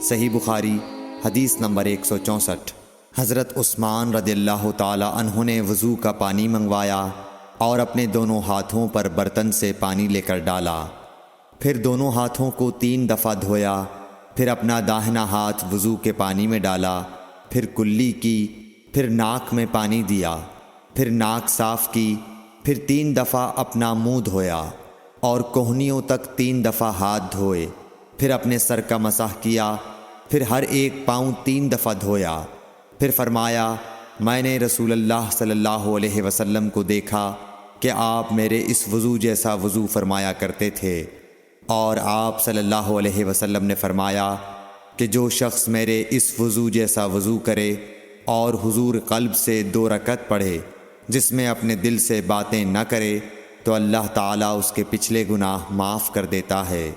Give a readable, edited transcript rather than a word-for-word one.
صحیح بخاری حدیث نمبر 164۔ حضرت عثمان رضی اللہ تعالی عنہ نے وضو کا پانی منگوایا اور اپنے دونوں ہاتھوں پر برتن سے پانی لے کر ڈالا، پھر دونوں ہاتھوں کو 3 دفعہ دھویا، پھر اپنا داہنا ہاتھ وضو کے پانی میں ڈالا، پھر کلی کی، پھر ناک میں پانی دیا، پھر ناک صاف کی، پھر 3 دفعہ اپنا منہ دھویا اور کوہنیوں تک 3 دفعہ ہاتھ دھوئے، پھر اپنے سر کا مسح کیا، پھر ہر ایک پاؤں 3 دفعہ دھویا، پھر فرمایا میں نے رسول اللہ صلی اللہ علیہ وسلم کو دیکھا کہ آپ میرے اس وضو جیسا وضو فرمایا کرتے تھے، اور آپ صلی اللہ علیہ وسلم نے فرمایا کہ جو شخص میرے اس وضو جیسا وضو کرے اور حضور قلب سے 2 رکعت پڑھے جس میں اپنے دل سے باتیں نہ کرے تو اللہ تعالیٰ اس کے پچھلے گناہ معاف کر دیتا ہے۔